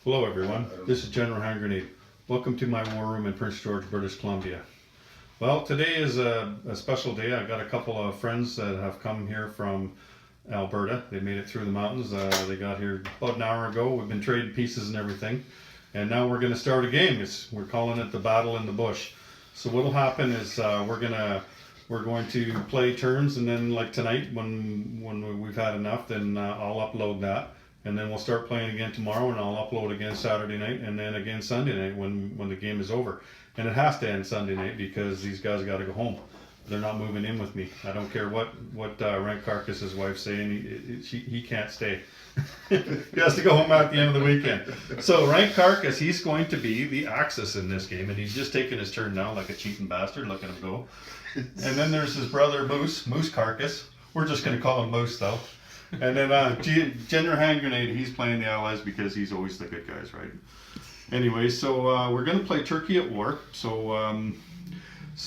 Hello everyone, this is General Hand Grenade. Welcome to my war room in Prince George, British Columbia. Well, today is a special day. I got a couple of friends that have come here from Alberta. They made it through the mountains. They got here about an hour ago. We've been trading pieces and everything. And now we're going to start a game. We're calling it the Battle in the Bush. So what'll happen is we're going to play turns, and then like tonight when we've had enough, then I'll upload that. And then we'll start playing again tomorrow, and I'll upload again Saturday night, and then again Sunday night when the game is over. And it has to end Sunday night because these guys got to go home. They're not moving in with me. I don't care what Rank Carcass's wife's saying. He can't stay. He has to go home at the end of the weekend. So Rank Carcass, he's going to be the Axis in this game, and he's just taking his turn now like a cheating bastard. Look at him go. And then there's his brother Moose Carcass. We're just going to call him Moose though. And then General Hand Grenade, he's playing the Allies because he's always the good guys, right? Anyway, so we're going to play Turkey at War. So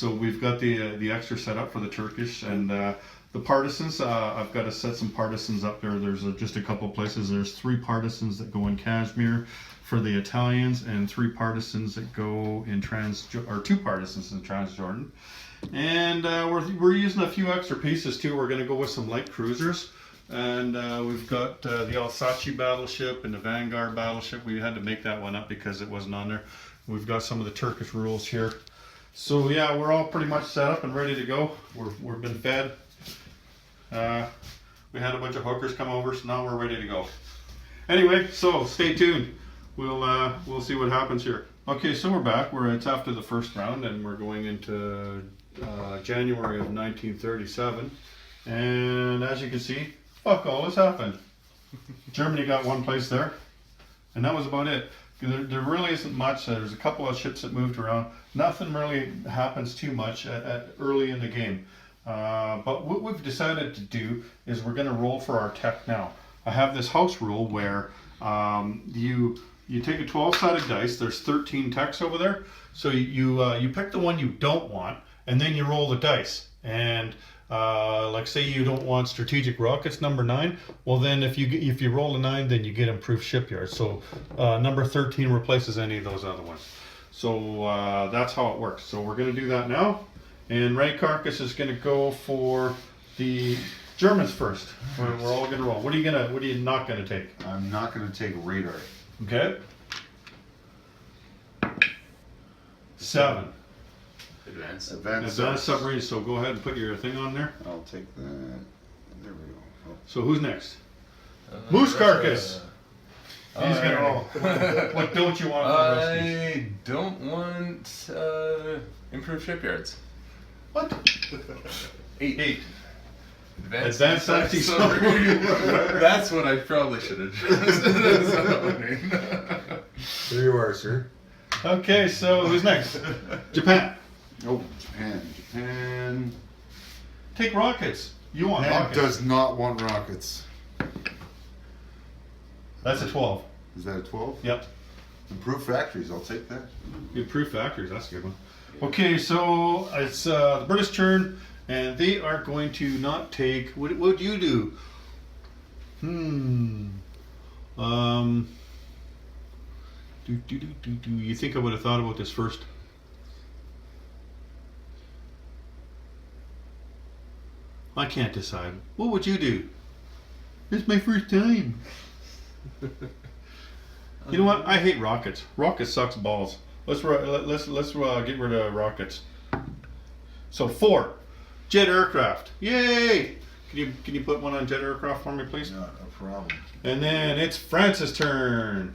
we've got the extra set up for the Turkish, and the partisans. I've got to set some partisans up there. There's just a couple places. There's 3 partisans that go in Kashmir for the Italians, and 3 partisans that go in 2 partisans in Transjordan. And we're using a few extra pieces too. We're going to go with some light cruisers. And we've got the Alsace battleship and the Vanguard battleship. We had to make that one up because it wasn't on there. We've got some of the Turkish rules here. So yeah, we're all pretty much set up and ready to go. We've been fed. We had a bunch of hookers come over, so now we're ready to go. Anyway, so stay tuned. We'll see what happens here. Okay, so we're back. It's after the first round, and we're going into January of 1937. And as you can see, fuck all has happened. Germany got 1 place there, and that was about it. There really isn't much. There's a couple of ships that moved around. Nothing really happens too much early in the game. But what we've decided to do is we're going to roll for our tech now. I have this house rule where you take a 12-sided dice. There's 13 techs over there. So you pick the one you don't want, and then you roll the dice. And like say you don't want strategic rockets, number 9. Well, then if you roll a 9, then you get improved shipyards. So number 13 replaces any of those other ones. So that's how it works. So we're going to do that now. And Rank Carcass is going to go for the Germans first. We're all going to roll. What are you not going to take? I'm not going to take radar. Okay. 7. Advanced submarine. So go ahead and put your thing on there. I'll take that. There we go. Oh. So who's next? Moose Carcass. He's gonna roll. What don't you want? I don't want improved shipyards. What? 8. Advanced submarine. That's what I probably should have chosen. There you are, sir. Okay, so who's next? Japan. Oh, Japan. Take rockets. You want Japan rockets. does not want rockets. That's a 12. Is that a 12? Yep. Improved factories, I'll take that. Improved factories, that's a good one. Okay, so it's the British turn, and they are going to not take. What would you do? You think I would have thought about this first? I can't decide. What would you do? It's my first time. You know what? I hate rockets. Rockets sucks balls. Let's get rid of rockets. So 4, jet aircraft. Yay! Can you put one on jet aircraft for me, please? Not a problem. And then it's France's turn.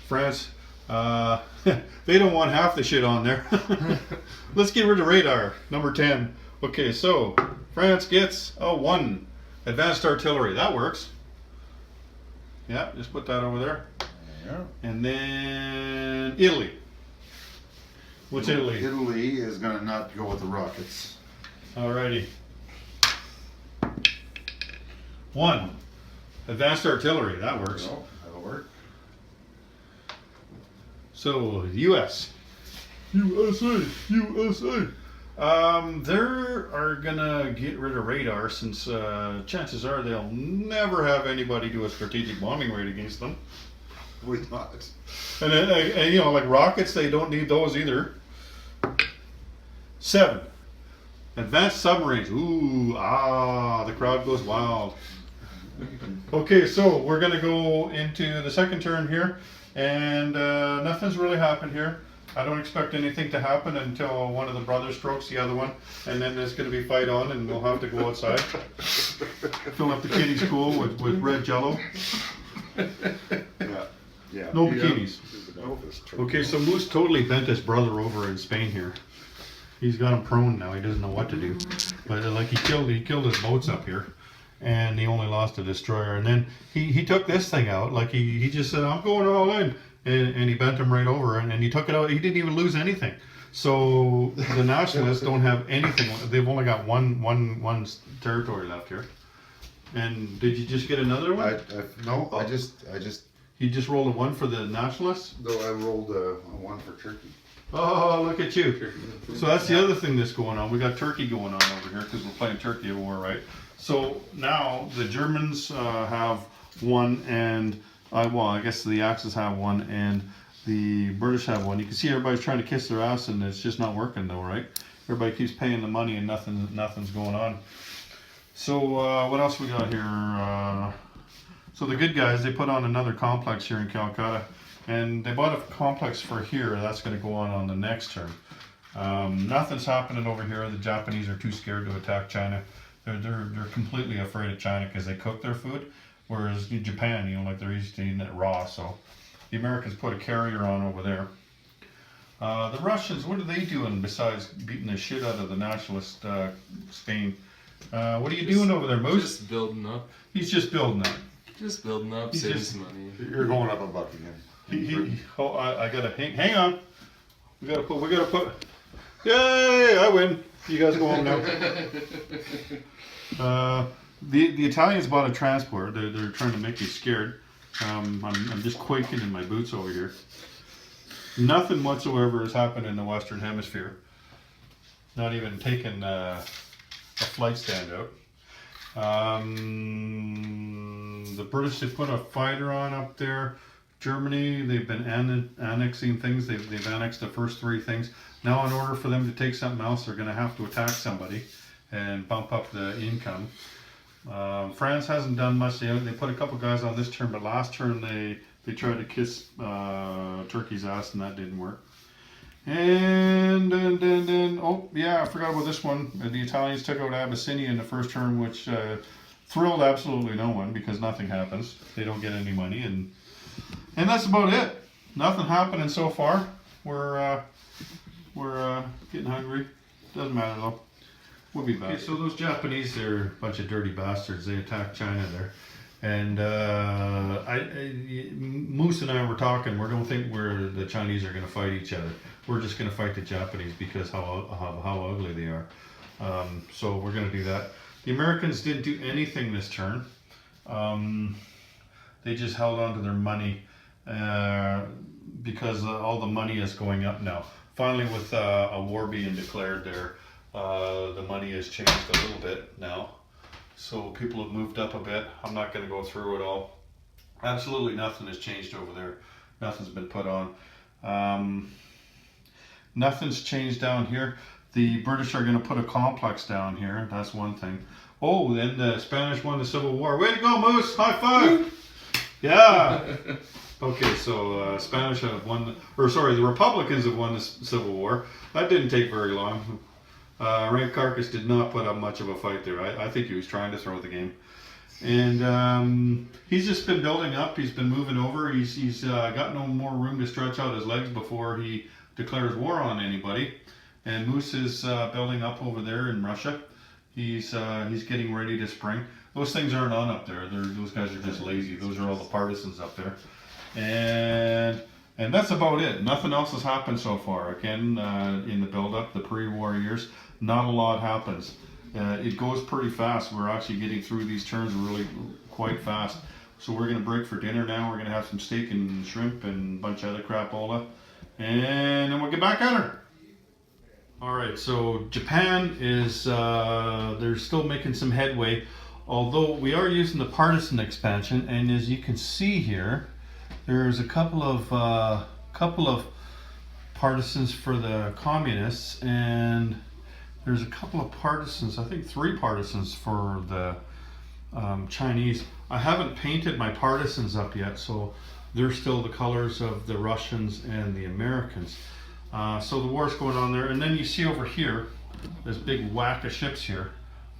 France. They don't want half the shit on there. Let's get rid of radar. Number 10. Okay, so France gets a 1. Advanced artillery. That works. Yeah, just put that over there. Yeah. And then Italy. What's Italy? Italy is going to not go with the rockets. Alrighty. 1. Advanced artillery. That works. No, that'll work. So, U.S. USA. They're gonna get rid of radar since chances are they'll never have anybody do a strategic bombing raid against them. We not. And you know, like rockets, they don't need those either. 7. Advanced submarines. Ooh, the crowd goes wild. Okay, so we're gonna go into the second turn here, and nothing's really happened here. I don't expect anything to happen until one of the brothers strokes the other one, and then there's gonna be fight on, and we'll have to go outside. Fill up the kiddies pool with red jello. Yeah. Yeah. No bikinis. Nope. Okay, so Moose totally bent his brother over in Spain here. He's got him prone now. He doesn't know what to do. But like he killed his boats up here, and he only lost a destroyer. And then he took this thing out. Like he just said, "I'm going all in," and he bent him right over, and he took it out. He didn't even lose anything. So the nationalists don't have anything. They've only got one territory left here. And did you just get another one? I just. You just rolled a 1 for the nationalists? Though I rolled a 1 for Turkey. Oh, look at you. So that's the other thing that's going on. We got Turkey going on over here because we're playing Turkey War, right? So now the Germans have 1, and I guess the Axis have 1, and the British have 1. You can see everybody's trying to kiss their ass, and it's just not working though, right? Everybody keeps paying the money, and nothing's going on. So what else we got here? So the good guys, they put on another complex here in Calcutta, and they bought a complex for here. That's going to go on the next turn. Nothing's happening over here. The Japanese are too scared to attack China. They're completely afraid of China because they cook their food, whereas in Japan, you know, like they're used to eating it raw. So the Americans put a carrier on over there. The Russians, what are they doing besides beating the shit out of the nationalist Spain? What are you doing over there, Moose? Just building up. He's just building up. Just building up, He's saving just- some money. You're going up a Buckingham. I gotta hang on. We gotta put. Yay! I win. You guys go home now. The Italians bought a transport. They're trying to make me scared. I'm just quaking in my boots over here. Nothing whatsoever has happened in the Western Hemisphere. Not even taking a flight stand out. The British, they put a fighter on up there. Germany, they've been annexing things. They've annexed the first 3 things. Now, in order for them to take something else, they're going to have to attack somebody and bump up the income. France hasn't done much. They put a couple guys on this turn, but last turn they tried to kiss Turkey's ass, and that didn't work. And then, oh yeah, I forgot about this one. The Italians took out Abyssinia in the first turn, which thrilled absolutely no one because nothing happens. They don't get any money, and that's about it. Nothing happening so far. We're getting hungry. Doesn't matter though. We'll be back. Okay, so those Japanese, they're a bunch of dirty bastards. They attacked China there. And Moose and I were talking. We don't think the Chinese are going to fight each other. We're just going to fight the Japanese because how ugly they are. So we're going to do that. The Americans didn't do anything this turn. They just held on to their money because all the money is going up now. Finally, with a war being declared there, the money has changed a little bit now. So people have moved up a bit. I'm not going to go through it all. Absolutely nothing has changed over there. Nothing's been put on. Nothing's changed down here. The British are going to put a complex down here. That's one thing. Oh, then the Spanish won the Civil War. Way to go, Moose! High five! Yeah! Okay, so Spanish have won, the Republicans have won the Civil War. That didn't take very long. Carcass did not put up much of a fight there. I think he was trying to throw the game. And he's just been building up. He's been moving over. He's got no more room to stretch out his legs before he declares war on anybody. And Moose is building up over there in Russia. He's getting ready to spring. Those things aren't on up there. Those guys are just lazy. Those are all the partisans up there. And that's about it. Nothing else has happened so far. Again, in the build-up, the pre-war years, not a lot happens. It goes pretty fast. We're actually getting through these turns really quite fast. So we're going to break for dinner now. We're going to have some steak and shrimp and a bunch of other crapola. And then we'll get back at her. Alright, so Japan is, they're still making some headway. Although we are using the partisan expansion. And as you can see here, there's a couple of partisans for the communists, and there's a couple of partisans, I think 3 partisans for the Chinese. I haven't painted my partisans up yet, so they're still the colors of the Russians and the Americans. So the war's going on there, and then you see over here, this big whack of ships here.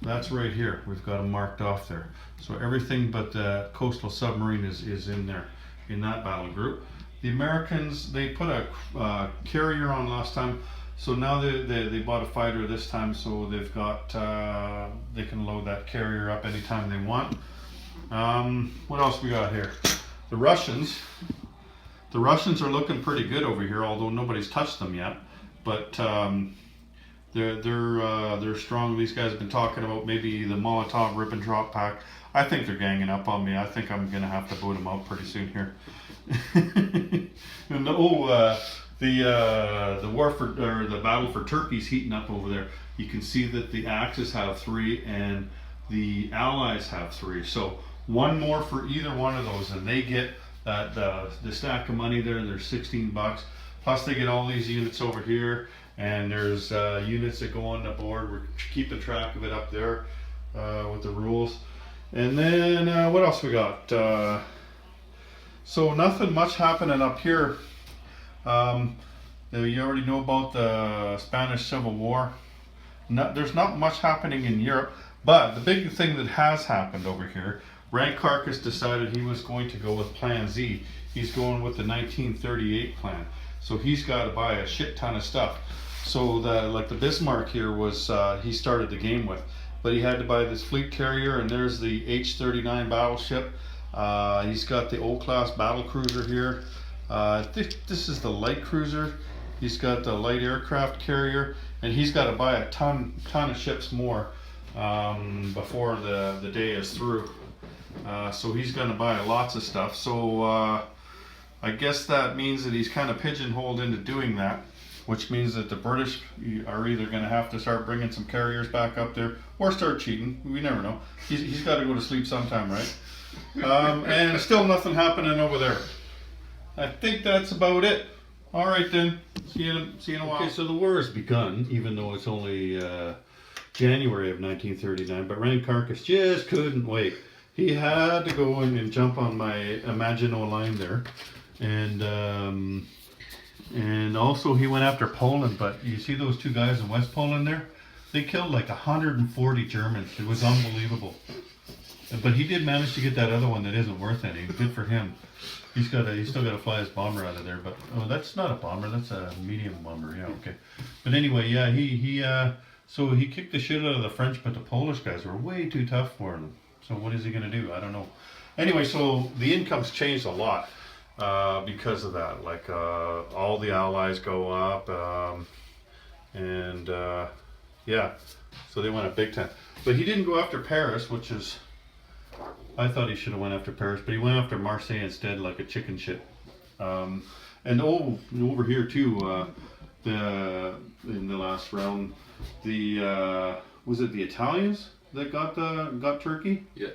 That's right here. We've got them marked off there. So everything but the coastal submarine is in there, in that battle group. The Americans, they put a carrier on last time, so now they bought a fighter this time, so they've got, they can load that carrier up anytime they want. What else we got here? The Russians are looking pretty good over here, although nobody's touched them yet. But they're strong. These guys have been talking about maybe the Molotov Ribbentrop Pact. I think they're ganging up on me. I think I'm gonna have to boot them out pretty soon here. And the war for, or the battle for Turkey's heating up over there. You can see that the Axis have 3 and the Allies have 3. So one more for either one of those, and they get that the stack of money there. There's $16. Plus they get all these units over here, and there's units that go on the board. We're keeping track of it up there with the rules. And then what else we got? So nothing much happening up here. You already know about the Spanish Civil War. There's not much happening in Europe, but the big thing that has happened over here, Carcass decided he was going to go with Plan Z. He's going with the 1938 plan. So he's got to buy a shit ton of stuff. So like the Bismarck here was, he started the game with. But he had to buy this fleet carrier, and there's the H-39 battleship. He's got the O-class battle cruiser here. This is the light cruiser. He's got the light aircraft carrier, and he's got to buy a ton of ships more before the day is through. So he's going to buy lots of stuff. So I guess that means that he's kind of pigeonholed into doing that, which means that the British are either going to have to start bringing some carriers back up there or start cheating. We never know. He's got to go to sleep sometime, right? And still nothing happening over there. I think that's about it. All right then. See you in a while. Okay, so the war has begun, even though it's only January of 1939. But Carcass just couldn't wait. He had to go in and jump on my Maginot Line there, and also he went after Poland. But you see those 2 guys in West Poland there? They killed like 140 Germans. It was unbelievable. But he did manage to get that other one that isn't worth any. Good for him. He's still got to fly his bomber out of there. But oh, that's not a bomber. That's a medium bomber. Yeah, okay. But anyway, yeah, so he kicked the shit out of the French, but the Polish guys were way too tough for him. So what is he gonna do? I don't know. Anyway, so the income's changed a lot because of that. Like all the allies go up, and yeah, so they went up big time. But he didn't go after Paris, which is, I thought he should have went after Paris, but he went after Marseille instead, like a chicken shit. And over here too, in the last round, was it the Italians that got Turkey? Yeah.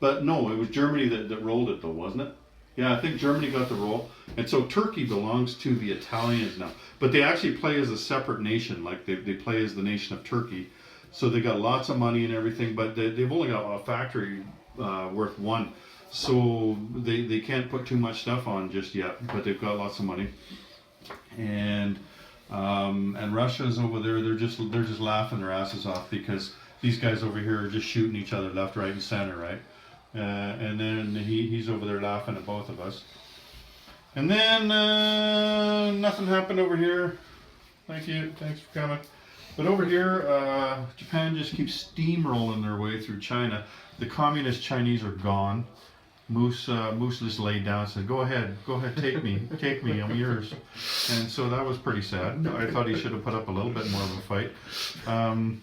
But no, it was Germany that rolled it though, wasn't it? Yeah, I think Germany got the roll. And so Turkey belongs to the Italians now. But they actually play as a separate nation, like they play as the nation of Turkey. So they got lots of money and everything, but they've only got a factory worth 1. So they can't put too much stuff on just yet, but they've got lots of money. And Russia's over there, they're just laughing their asses off because these guys over here are just shooting each other left, right, and center, right? And then he's over there laughing at both of us. And then nothing happened over here. Thank you, thanks for coming. But over here, Japan just keeps steamrolling their way through China. The communist Chinese are gone. Moose just laid down and said, go ahead, take me, I'm yours. And so that was pretty sad. I thought he should have put up a little bit more of a fight. And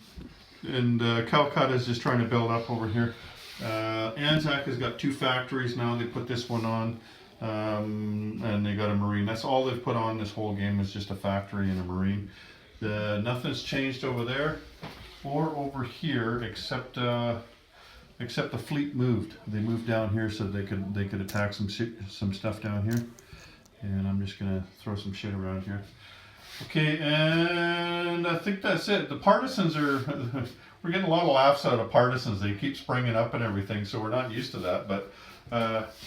Calcutta is just trying to build up over here. Anzac has got 2 factories now. They put this one on, and they got a marine. That's all they've put on this whole game is just a factory and a marine. Nothing's changed over there or over here except except the fleet moved. They moved down here so they could attack some stuff down here. And I'm just gonna throw some shit around here. Okay, and I think that's it. The partisans are, we're getting a lot of laughs out of partisans. They keep springing up and everything, so we're not used to that, but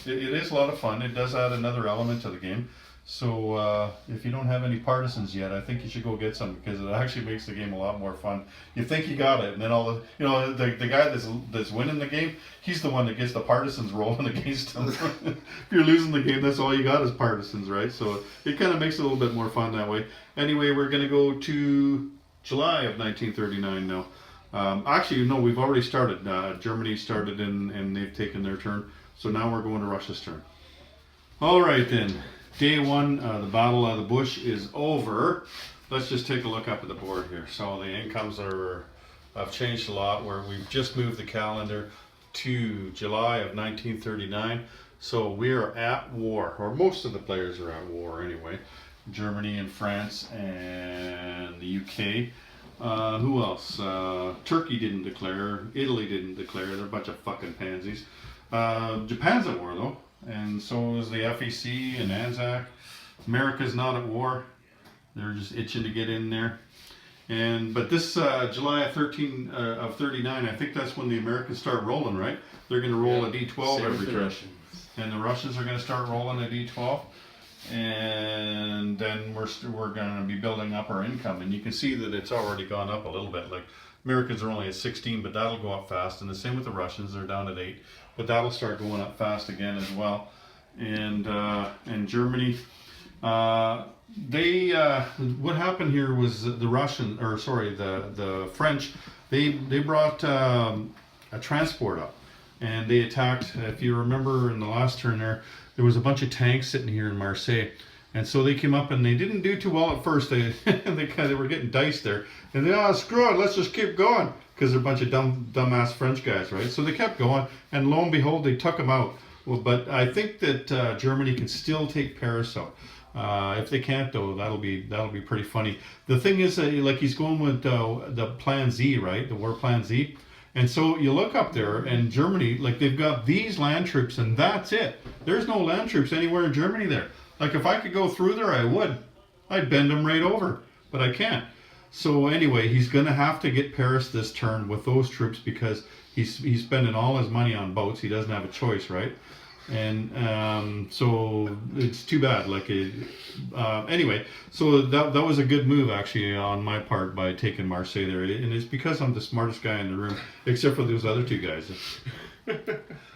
it is a lot of fun. It does add another element to the game. So if you don't have any partisans yet, I think you should go get some, because it actually makes the game a lot more fun. You think you got it, and then the guy that's winning the game, he's the one that gets the partisans rolling against him. If you're losing the game, that's all you got is partisans, right? So it kind of makes it a little bit more fun that way. Anyway, we're going to go to July of 1939 now. Actually, no, we've already started. Germany started and they've taken their turn. So now we're going to Russia's turn. All right then. Day one, the Battle of the Bush is over. Let's just take a look up at the board here. So the incomes have changed a lot, where we've just moved the calendar to July of 1939. So we are at war, or most of the players are at war anyway. Germany and France and the UK. Who else? Turkey didn't declare. Italy didn't declare. They're a bunch of fucking pansies. Japan's at war though. And so is the FEC and ANZAC. America's not at war. They're just itching to get in there. But this July of 39, I think that's when the Americans start rolling, right? They're going to roll a D12 every turn. And the Russians are going to start rolling a D12. And then we're going to be building up our income. And you can see that it's already gone up a little bit. Like Americans are only at 16, but that'll go up fast. And the same with the Russians. They're down at 8. But that'll start going up fast again as well. And Germany, what happened here was the French, they brought a transport up, and they attacked. If you remember in the last turn there was a bunch of tanks sitting here in Marseille. And so they came up and they didn't do too well at first. They were getting diced there. And they, screw it, let's just keep going. Because they're a bunch of dumbass French guys, right? So they kept going, and lo and behold, they took them out. Well, but I think that Germany can still take Paris out. If they can't, though, that'll be pretty funny. The thing is, like he's going with the Plan Z, right? The War Plan Z. And so you look up there, and Germany, like they've got these land troops, and that's it. There's no land troops anywhere in Germany there. Like if I could go through there, I would. I'd bend them right over, but I can't. So anyway, he's going to have to get Paris this turn with those troops, because he's spending all his money on boats. He doesn't have a choice, right? And so it's too bad. Anyway, so that was a good move actually on my part by taking Marseille there, and it's because I'm the smartest guy in the room, except for those other two guys.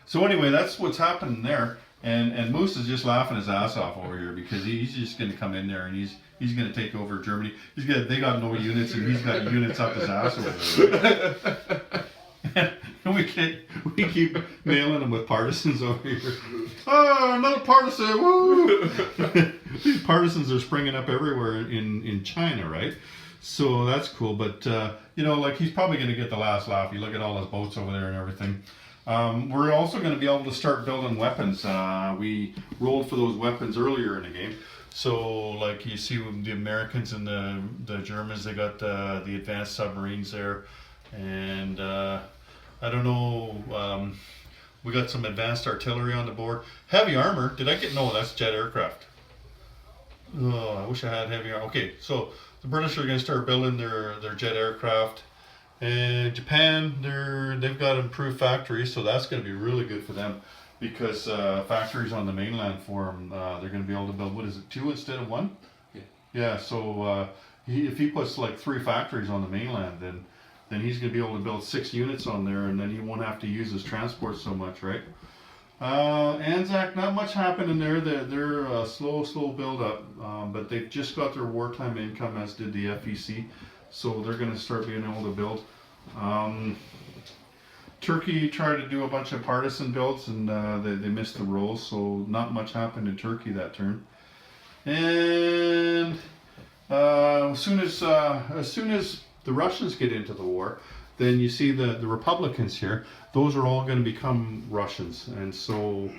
So anyway, that's what's happening there. And Moose is just laughing his ass off over here, because he's just going to come in there and he's going to take over Germany. They got no units, and he's got units up his ass over there. And we keep nailing him with partisans over here. Oh, another partisan! Woo! These partisans are springing up everywhere in China, right? So that's cool. But like he's probably going to get the last laugh. You look at all his boats over there and everything. We're also going to be able to start building weapons. We rolled for those weapons earlier in the game. So like you see the Americans and the Germans, they got the advanced submarines there. And I don't know, we got some advanced artillery on the board. Heavy armor, no, that's jet aircraft. Oh, I wish I had heavy armor. Okay, so the British are going to start building their jet aircraft. And Japan, they've got improved factories, so that's going to be really good for them, because factories on the mainland for them, they're going to be able to build, 2 instead of 1? Yeah, so if he puts like 3 factories on the mainland, then he's going to be able to build 6 units on there, and then he won't have to use his transport so much, right? Anzac, not much happened in there. They're a slow build up, but they've just got their wartime income, as did the FEC. So they're going to start being able to build. Turkey tried to do a bunch of partisan builds, and they missed the rolls, so not much happened in Turkey that turn. And as soon as the Russians get into the war, then you see the Republicans here. Those are all going to become Russians, and so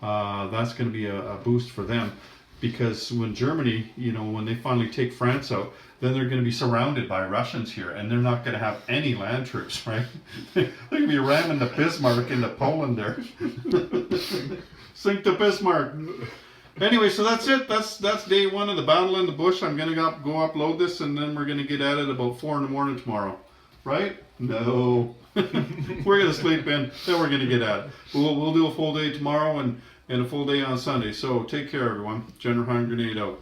that's going to be a boost for them. because when Germany, when they finally take France out, then they're going to be surrounded by Russians here, and they're not going to have any land troops, right? They're going to be ramming the Bismarck into Poland there. Sink the Bismarck. Anyway, so that's it. That's day one of the battle in the bush. I'm going to go upload this, and then we're going to get at it about 4 in the morning tomorrow. Right? No. We're going to sleep in, then we're going to get at it. We'll do a full day tomorrow and a full day on Sunday. So take care, everyone. General Hand Grenade out.